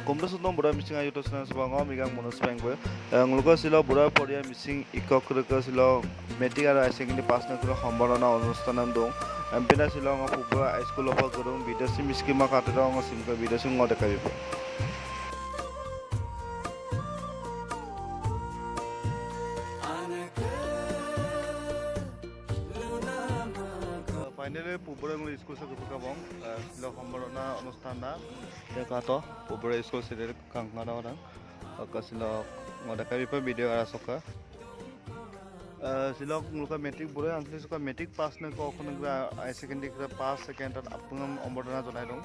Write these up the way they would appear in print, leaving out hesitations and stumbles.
Kumpul Buddha missing ayu to sena sebango migang bonus pengwe. Ngulko silo Buddha podia missing ikok kerja silo meeting ada second pass na kuro hambarana অনুষ্ঠানam dong. Empina silo ngo Buddha high school apa kurung bidasi miskin mak ate dong ngo simka bidasi ngode karibu. Finally, Pupura School sa Kupakabong, sila hambarana অনুষ্ঠান na dekato Pupura School sila kangkana orang, kasila ngodakari pa video arasoka. Sila nguluka metric bure angkli suka metric pass na ko ako nagra high secondary kra pass second at apungam hambarana jonai dong.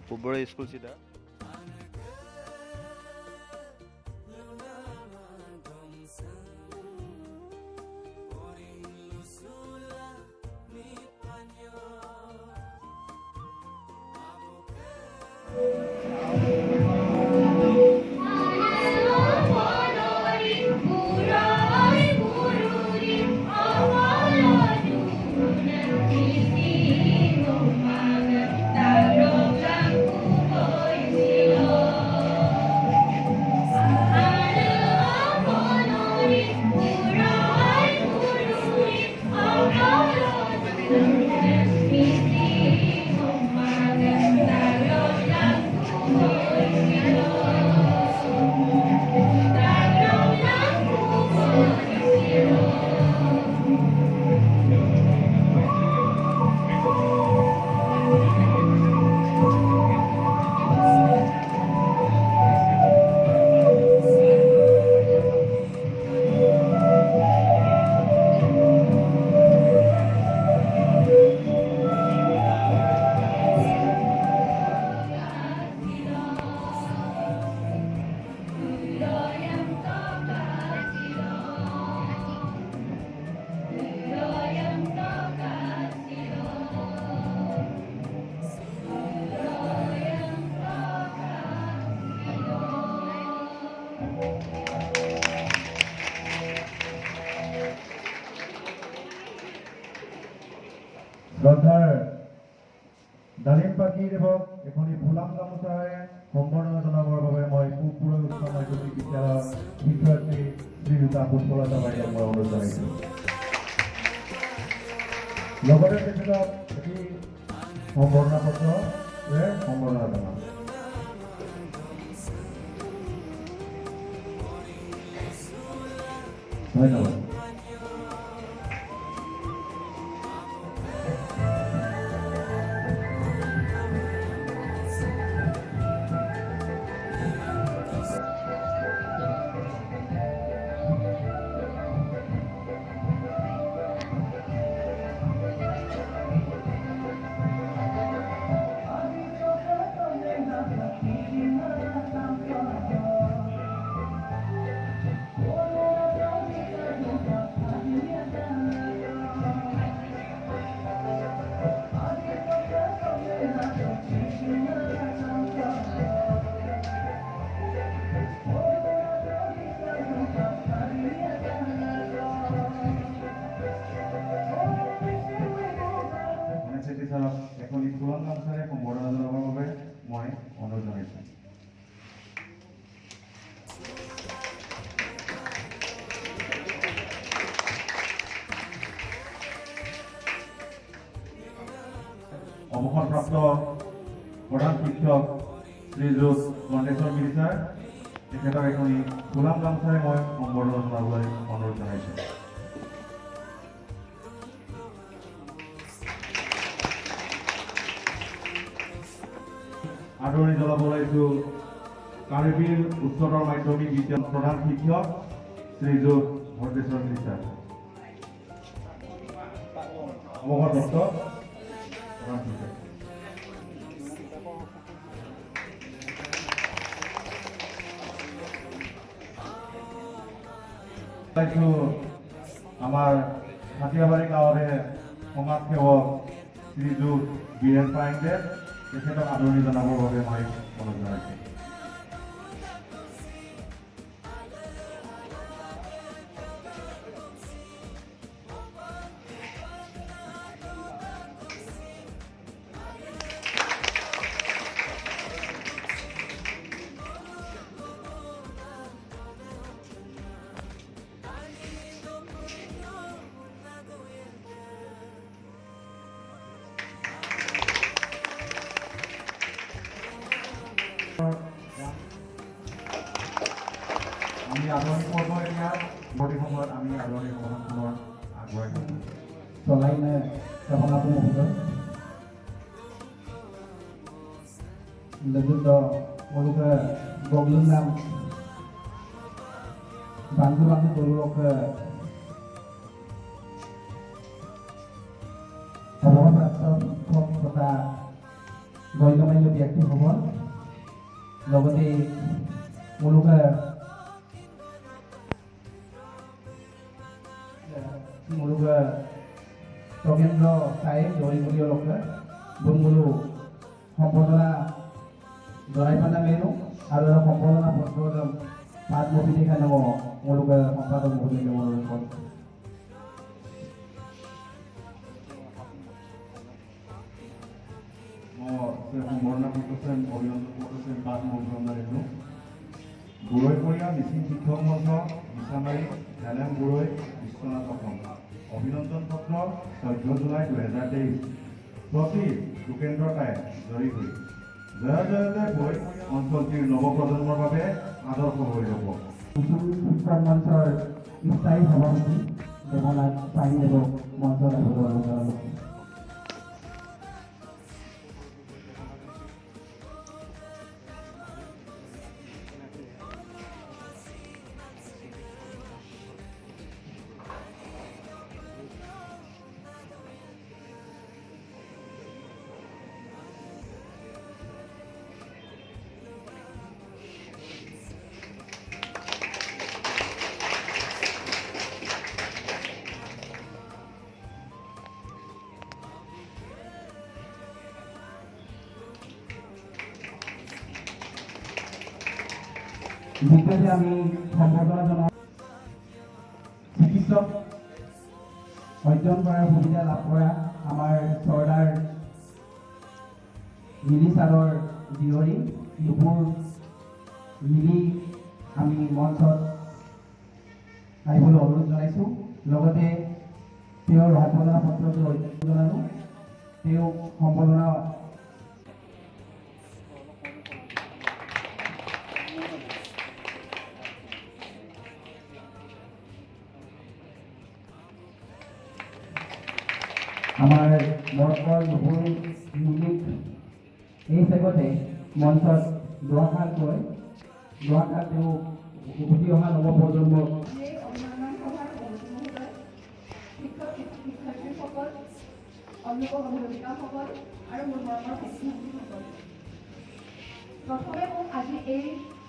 Pupura School sida. শ্ৰদ্ধাৰ ডালিম পাখি দেৱক এখনি ফুলাম গামোচাৰে সম্বৰ্ধনা জনাবৰ বাবে মই পুপুৰ উচ্চ মাধ্যমিক বিদ্যালয়ৰ শিক্ষাৰ্থী শ্ৰীযুতা পুষ্পলতা বাইদেউক মই অনুৰোধ জনাইছোঁ। লগতে তেখেতক এটি সম্বৰ্ধনা পত্ৰৰে সম্বৰ্ধনা জনাম। ধন্যবাদ। এখনি ফুলাম গামোচাৰে সম্বৰ্ধনা জনাবৰ বাবে মই অনুৰোধ জনাইছোঁ। অৱসৰপ্ৰাপ্ত প্ৰধান শিক্ষক শ্ৰীযুত গণেশ্বৰ মিলিচাৰ তেখেতক এখনি ফুলাম গামোচাৰে মই সম্বৰ্ধনা জনাবলৈ অনুৰোধ জনাইছোঁ। আদৰণি জনাব ওলাইছোঁ কাৰ্বিল উচ্চতৰ মাধ্যমিক বিদ্যালয়ৰ প্ৰধান শিক্ষক শ্ৰীযুত ভদ্ৰেশ্বৰ মিলিচাৰ। অৱসৰপ্ৰাপ্ত প্ৰধান শিক্ষক। আমাৰ হাতিয়াবাৰী গাঁৱৰে সমাজসেৱক শ্ৰীযুত বীৰেন পাইংদে তেখেতক আদৰণি জনাবৰ বাবে মই অনুৰোধ জনাইছোঁ। আমি আদৰণি পৰ্ব এতিয়া বৰ্তী সময়ত আমি আদৰণি সভাখন পুনৰ আগবঢ়াই থাকোঁ চলাইনে সভাপতি মহোদয় লজুত তেওঁলোকে বগলুং নাম বান্ধু বান্ধু তেওঁলোকে অৱসৰপ্ৰাপ্ত শিক্ষক তথা গণ্যমান্য ব্যক্তিসকল লগতে তেওঁলোকে তগেন্দ্ৰ চাহেব জয়গুৰিয়লোকে বুনবুলো সম্বৰ্ধনা জনাই পেলাই মেনো আৰু সম্বৰ্ধনা পত্ৰ পাঠ মফিদে খানাব তেওঁলোকে সম্পাদক মহোদয় অনুৰোধ কৰে সম্বৰ্ধনা পত্ৰ অভিনন্দন পত্ৰ পাঠ মহোদয় দিলোঁ বুঢ়ৈ পৰিয়া মিচিং শিক্ষক মঞ্চ মিছামাৰী ঝেলেম বুঢ়ৈ বিশ্বনাথ অসম অভিনন্দন পত্ৰ 14 জুলাই 2023 প্ৰতি লোকেন্দ্ৰতাই জয়ী হৈ জয় জয়তে গৈ অঞ্চলটিৰ নৱপ্ৰজন্মৰ বাবে আদৰ্শ হৈ ৰ'ব শিক্ষক মঞ্চৰ স্থায়ী সভাপতি দেৱনাথ পাইনেব মঞ্চত আহিব বিশেষে আমি সম্বৰ্ধনা জনাওঁ চিকিৎসক অধ্যয়ন কৰাৰ সুবিধা লাভ কৰা আমাৰ চৰ্দাৰ মিলি ছাৰৰ জীয়ৰী এইবোৰ মিলি আমি মঞ্চত আহিবলৈ অনুৰোধ জনাইছোঁ লগতে তেওঁৰ সম্বৰ্ধনা পত্ৰটো অধ্যয়ন জনালোঁ তেওঁ সম্বৰ্ধনা আমাৰ বৰ্ষৰ বহু মিলিক এই চেগতে মঞ্চত দুআষাৰকৈ তেওঁ উভতি অহা নৱপ্ৰজন্মক শিক্ষাৰ্থীসকল অভিভাৱক অভিভাৱিকাসকল আৰু মোৰ মৰমৰ ভাতৃ-ভণ্টীসকল প্ৰথমে মোক আজি এই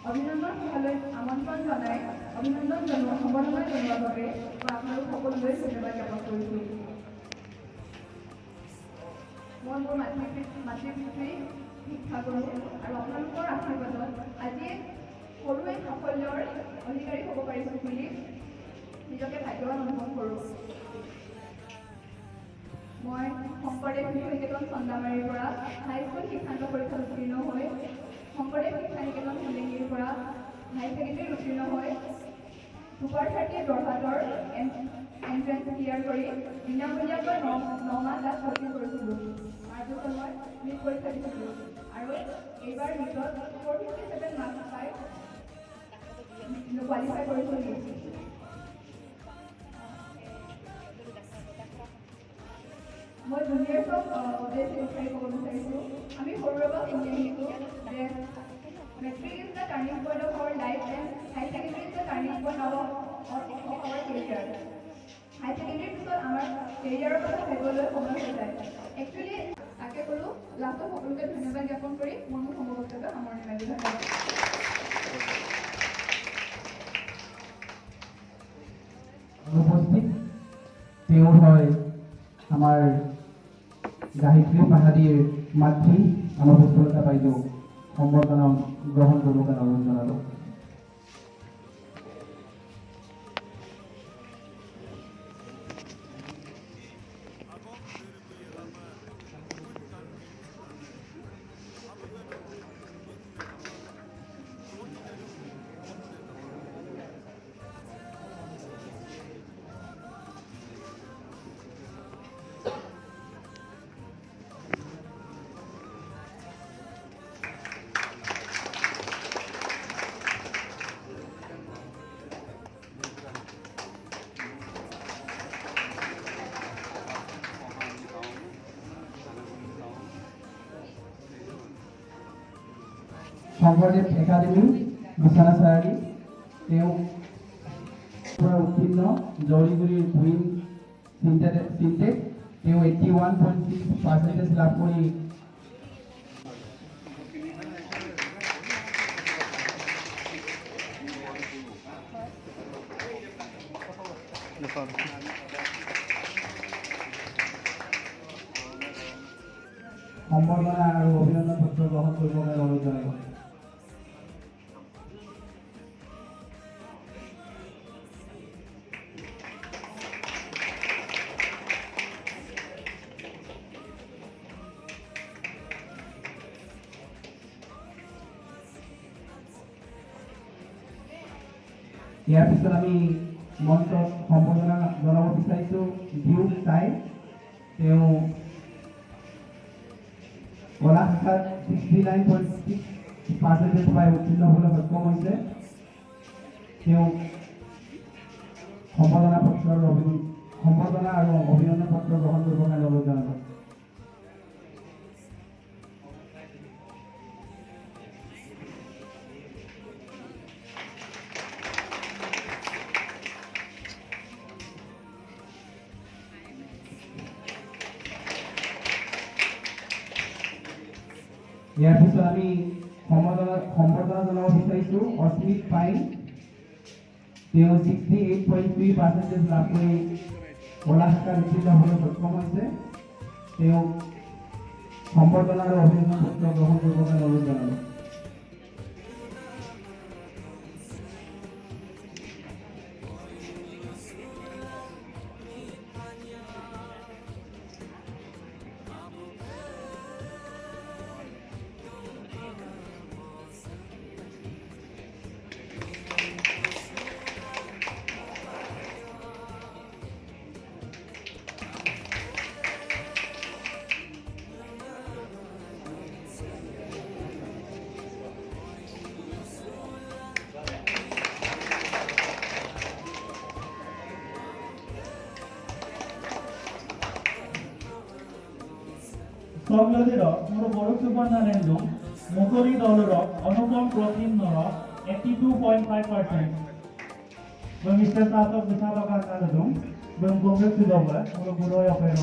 অভিনন্দন সভালৈ আমন্ত্ৰণ জনাই অভিনন্দন জনোৱা সম্বৰ্ধনা জনোৱাৰ বাবে মই আপোনালোক সকলোলৈ ধন্যবাদ জ্ঞাপন কৰিছোঁ মই মোৰ মাতৃ-পিতৃ শিক্ষা কৰোঁ আৰু আপোনালোকৰ আশীৰ্বাদত আজি সৰু এক সাফল্যৰ অধিকাৰী হ'ব পাৰিছোঁ বুলি নিজকে ভাগ্যৱান অনুভৱ কৰোঁ মই শংকৰদেৱ শিশু নিকেতন চন্দামাৰীৰ পৰা হাইস্কুল শিক্ষান্ত পৰীক্ষাত উত্তীৰ্ণ হৈ শংকৰদেৱ শিক্ষা নিকেতন সোলেঙিৰ পৰা হাই ছেকেণ্ডেৰী উত্তীৰ্ণ হৈ ছুপাৰ 30 যোৰহাটৰ এণ্ট্ৰেঞ্চ ক্লিয়াৰ কৰি বিনামূলীয়াকৈ 9 মাহ তাত কোচিং কৰিছিলোঁ তাৰপিছত মই নীট পৰীক্ষা দিছিলোঁ আৰু এইবাৰ নীটত 457 মাৰ্কছ পাই কোৱালিফাই কৰিছিলোঁ মই জুনিয়ৰ্ছক উদ্দেশ্যি উৎসাহী ক'ব বিচাৰিছোঁ আমি সৰুৰে পৰা শুনি আহিছোঁ যে matric is the turning point of our life and high secondary is the turning point of our career high ছেকেণ্ডেৰীৰ পিছত আমাৰ কেৰিয়াৰৰ কথা ভাবিবলৈ সময় হৈ যায় একচুৱেলি তাকে ক'লোঁ লাষ্টত সকলোকে ধন্যবাদ জ্ঞাপন কৰি মোৰ সম্ভৱ বক্তব্য সামৰণি মাৰিলোঁ ধন্যবাদ উপস্থিত তেওঁ হয় আমাৰ গায়ত্ৰী পাহাৰীৰ মাতৃ আমাৰ পুষ্পলতা বাইদেউ সম্বৰ্ধনা গ্ৰহণ কৰিবৰ কাৰণে অনুৰোধ জনালোঁ শংকৰদেৱ একাডেমি বিছনা চাৰিআলি তেওঁ পৰা উত্তীৰ্ণ জৌৰিগুৰিৰ কুইন চিনটেক তেওঁ 81.6% লাভ কৰি সম্বৰ্ধনা আৰু অভিনন্দন পত্ৰ গ্ৰহণ কৰিবৰ কাৰণে অনুৰোধ জনাইছোঁ। ইয়াৰ পিছত আমি মঞ্চত সম্বৰ্ধনা জনাব বিচাৰিছোঁ ডিউক চাই তেওঁ কলা শাখাত 69.6% পাই উত্তীৰ্ণ হ'বলৈ সক্ষম হৈছে। তেওঁ সম্বৰ্ধনা আৰু অভিনন্দন পত্ৰ গ্ৰহণ কৰিবৰ কাৰণে অনুৰোধ জনালোঁ। ইয়াৰ পিছত আমি সম্বৰ্ধনা জনাব বিচাৰিছোঁ অস্মিত পাইন তেওঁ 68.3% লাভ কৰি কলা শাখাত উত্তীৰ্ণ হ'বলৈ সক্ষম হৈছে। তেওঁ সম্বৰ্ধনা আৰু অভিনন্দন পত্ৰ গ্ৰহণ কৰিবৰ কাৰণে অনুৰোধ জনালোঁ। সংলগ্ন ମୋର ବଡ଼ ସୁବର୍ଣ୍ଣରେନ୍ଦୁ ମୁକୁରି ଦଳର ଅନୁପମ ପ୍ରତିନ୍ଦର 82.5% ମିଷ୍ଟର ଶାସକ ବିଶାଳ କାକାରଦୁ ଏବଂ କଂଗ୍ରେସ ଦଳ ମୋର ଗୁରୁୟ ଅପେରଣ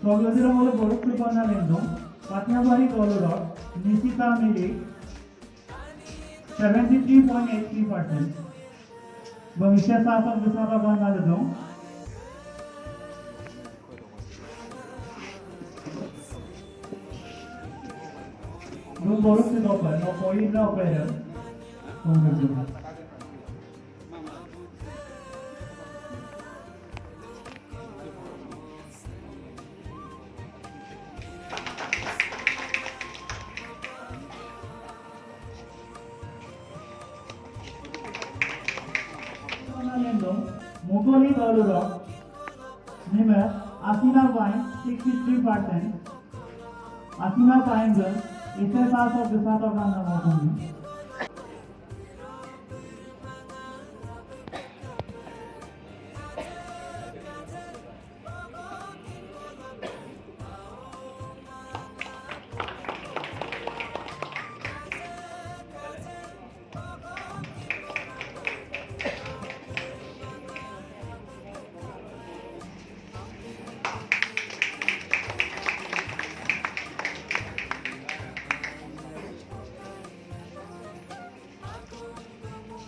সংলগ্ন ମୋର ବଡ଼ ସୁବର୍ଣ୍ଣରେନ୍ଦୁ ପାଟନାବାଡ଼ି ଦଳର ନିଶିତା ମିଲି 73.83% ଏବଂ ମିଷ୍ଟର ଶାସକ ବିଶାଳ କାକାରଦୁ এবং বড় সুদপায় ন পরিণা অপেরা কংগ্রেস দল মুঘলি দলর নিমে আসিনা পাইন 63%, আসিনা পাইন इसे साथ और विसात और गाना मौजूद है।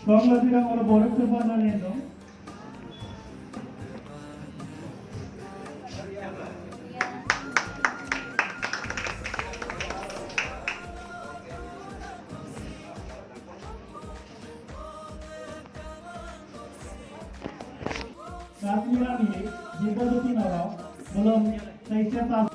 সংলগ্ন ମୋର ବଡ଼ ସୁବର୍ଣ୍ଣରେନ୍ଦୁ কাশ্মীরা মিলে জীবজ্যোতি নর বলম HSR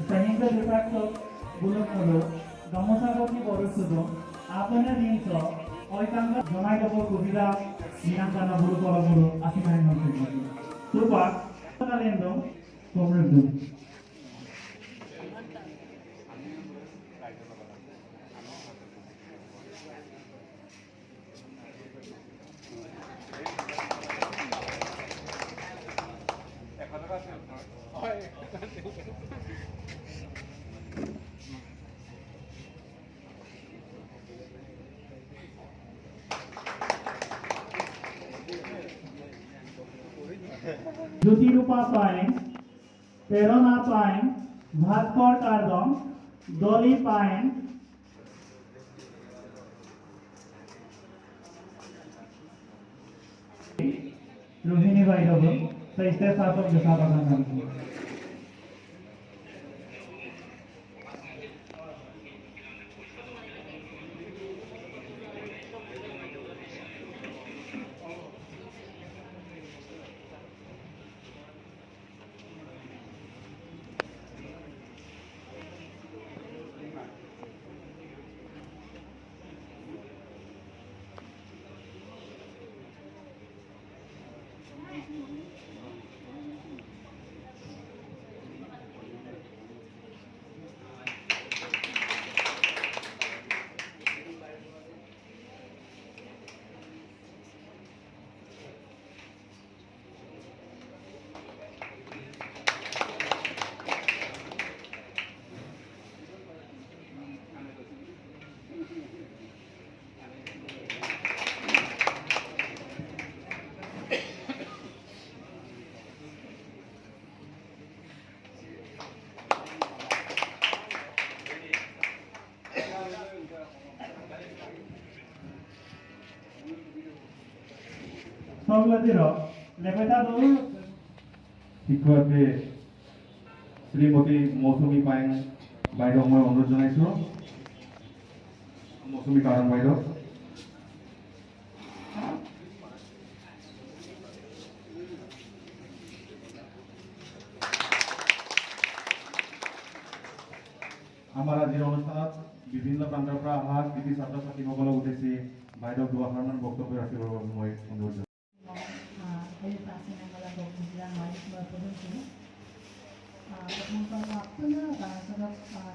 Sehingga de facto bulog holo gamosa boti borusudo apana dinso oitanga jonai dobo kubira minangkana bulu kola bulu asimain nonse tupa kalendo komredu Jyoti Rupa Paing, Perona Paing, Bhaskar Kardon, Dolly Paing, Rohini Vaidova, Saiste Satok Jasabhagan. শিক্ষাৰ্থী শ্ৰীমতী মৌচুমী পাইং বাইদেউক মই অনুৰোধ জনাইছোঁ মৌচুমী কাৰণ বাইদেউ আমাৰ আজিৰ অনুষ্ঠানত বিভিন্ন প্ৰান্তৰ পৰা অহা কৃতি ছাত্ৰ ছাত্ৰীসকলক উদ্দেশ্যি বাইদেউক দুআষাৰমান বক্তব্য ৰাখিবৰ বাবে মই অনুৰোধ জনাইছোঁ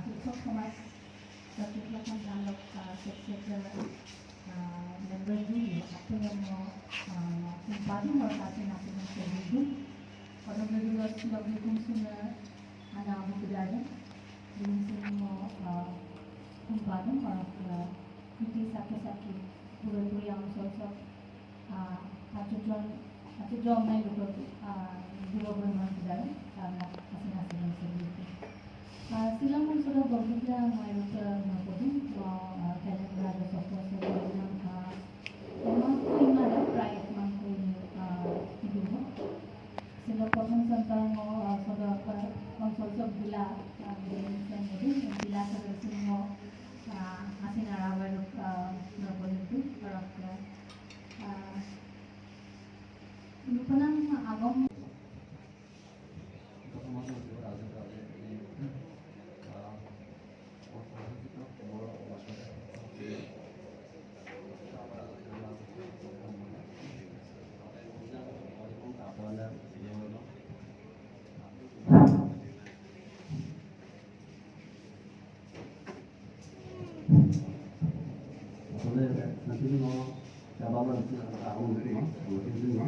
শিক্ষক সমাজ प्रतिक्रिया जानक member dulu apa yang mau kumpulan merpati nanti itu pada berdua sebagai konsumen anak muda dengan semua kumpulan para kita sakit-sakit pura-pura yang sosok satu jam naik dua bulan dalam karena masing-masing sendiri. Silang sudah berbeda mayoritas nampun kalau berada software sebelum memang ini ada proyek mampu itu. Silang perform tentang sudah konsol bila dengan bila sudah semua masih narawal nampun itu para lupanan agam nanti mau cabaran tahun ini, mungkin ini,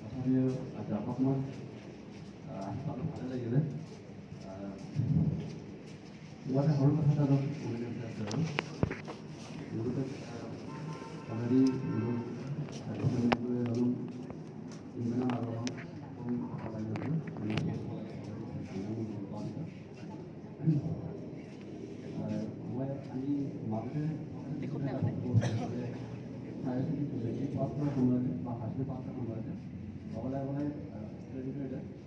asalnya ada apa mas? Ada lagi deh. Buat yang baru kita tahu, kemudian kita tahu, dulu kan পাছ কৰাৰ সময়তে বা high school পাছ কৰাৰ সময়তে অকলে অকলে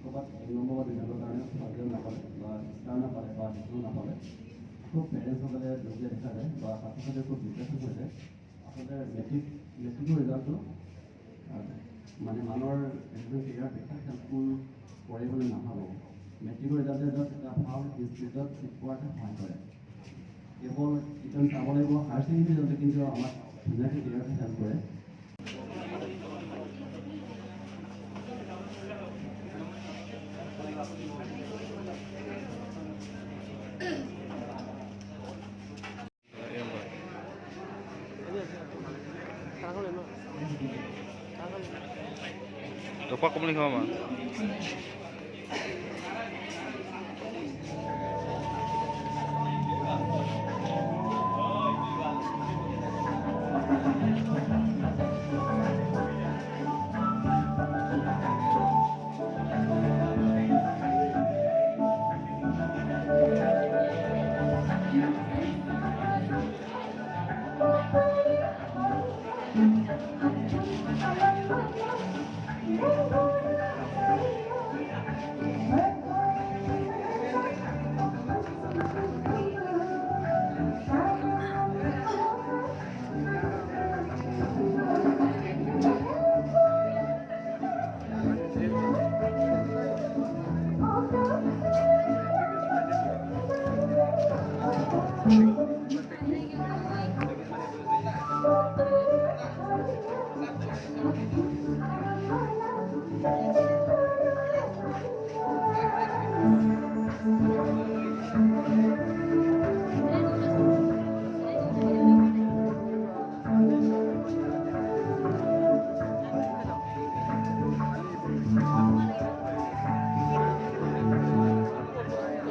ক'ৰবাত 1 number বা 2 number কাৰণে ভালকৈ নাপালে বা ষ্টাৰ নাপালে বা ডিগ্ৰী নাপালে খুব পেৰেণ্টছসকলে দুখীয়া দেখা যায় বা ছাত্ৰ ছাত্ৰীয়ে খুব ডিপ্ৰেশ্যন হৈ যায়। আচলতে মেট্ৰিকৰ ৰিজাল্টটো মানে মানুহৰ এজন কেৰিয়াৰ বিশেষ হেল্পফুল কৰে বুলি নাভাবোঁ। মেট্ৰিকৰ ৰিজাল্টে জাষ্ট এটা ভাল ইনষ্টিটিউটত চিট পোৱাতে সহায় কৰে। কেৱল এতিয়া চাব লাগিব হায়াৰ ছেকেণ্ডেৰী ৰিজাল্টে কিন্তু আমাক ধুনীয়াকৈ কেৰিয়াৰটো হেল্প কৰে। Dapat kamu lihat mah.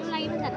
Yung lagi na